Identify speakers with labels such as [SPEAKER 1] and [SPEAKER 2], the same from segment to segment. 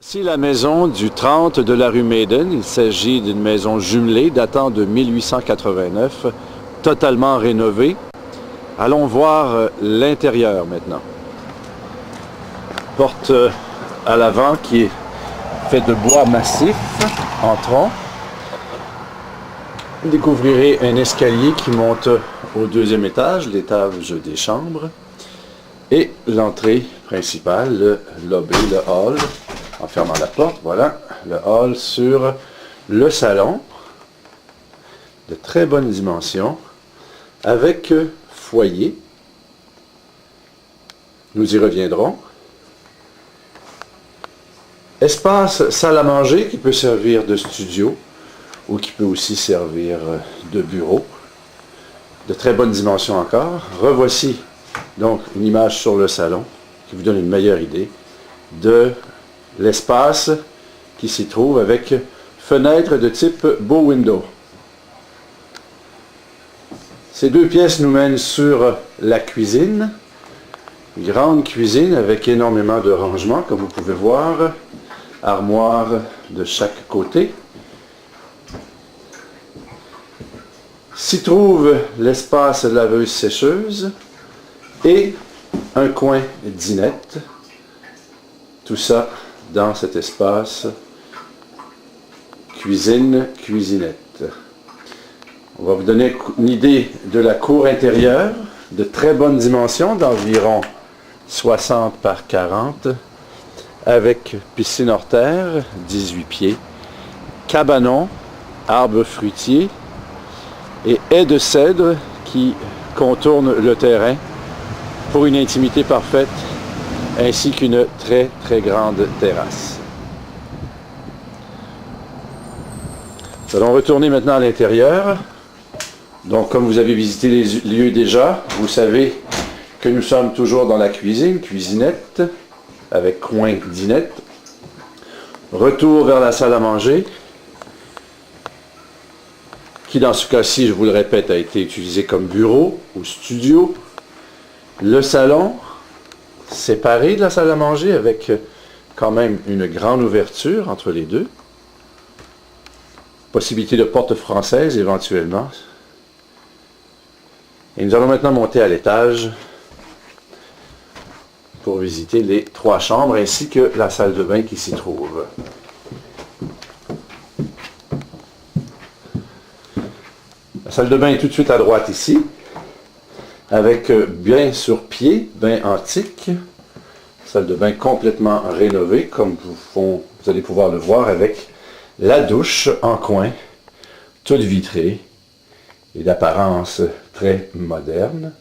[SPEAKER 1] Ici la maison du 30 de la rue Maiden. Il s'agit d'une maison jumelée datant de 1889, totalement rénovée. Allons voir l'intérieur maintenant. Porte à l'avant qui est faite de bois massif. Entrons. Vous découvrirez un escalier qui monte au deuxième étage, l'étage des chambres. Et l'entrée principale, le lobby, le hall. En fermant la porte, voilà, le hall sur le salon, de très bonnes dimensions, avec foyer. Nous y reviendrons. Espace salle à manger qui peut servir de studio ou qui peut aussi servir de bureau. De très bonnes dimensions encore. Revoici donc une image sur le salon qui vous donne une meilleure idée de l'espace qui s'y trouve avec fenêtre de type bow window. Ces deux pièces nous mènent sur la cuisine. Une grande cuisine avec énormément de rangements, comme vous pouvez voir. Armoire de chaque côté. S'y trouve l'espace laveuse-sécheuse et un coin dinette. Tout ça dans cet espace cuisine-cuisinette. On va vous donner une idée de la cour intérieure, de très bonnes dimensions, d'environ 60 par 40, avec piscine hors terre, 18 pieds, cabanon, arbres fruitiers et haies de cèdre qui contournent le terrain pour une intimité parfaite, ainsi qu'une très très grande terrasse. Nous allons retourner maintenant à l'intérieur. Donc comme vous avez visité les lieux déjà, vous savez que nous sommes toujours dans la cuisine, cuisinette, avec coin dinette. Retour vers la salle à manger, qui dans ce cas-ci, je vous le répète, a été utilisé comme bureau ou studio. Le salon, séparé de la salle à manger avec quand même une grande ouverture entre les deux. Possibilité de porte française éventuellement. Et nous allons maintenant monter à l'étage pour visiter les trois chambres ainsi que la salle de bain qui s'y trouve. La salle de bain est tout de suite à droite ici, avec bain sur pied, bain antique, salle de bain complètement rénovée, comme vous allez pouvoir le voir, avec la douche en coin, toute vitrée, et d'apparence très moderne.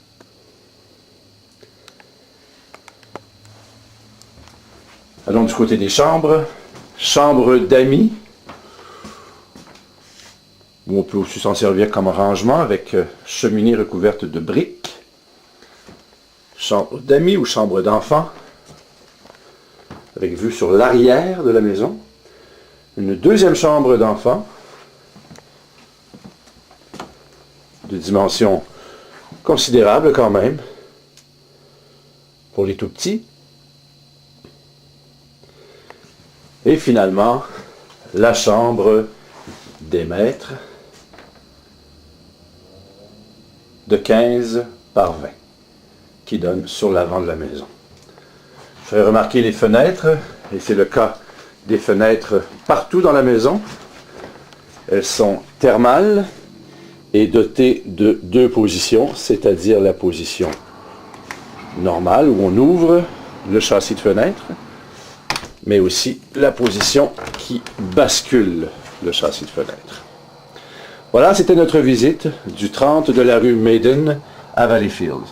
[SPEAKER 1] Allons du côté des chambres. Chambre d'amis, où on peut aussi s'en servir comme rangement, avec cheminée recouverte de briques. Chambre d'amis ou chambre d'enfants, avec vue sur l'arrière de la maison. Une deuxième chambre d'enfants, de dimension considérable quand même, pour les tout petits. Et finalement, la chambre des maîtres, de 15 par 20. Qui donne sur l'avant de la maison. Je ferai remarquer les fenêtres, et c'est le cas des fenêtres partout dans la maison. Elles sont thermales et dotées de deux positions, c'est-à-dire la position normale où on ouvre le châssis de fenêtre, mais aussi la position qui bascule le châssis de fenêtre. Voilà, c'était notre visite du 30 de la rue Maiden à Valleyfield.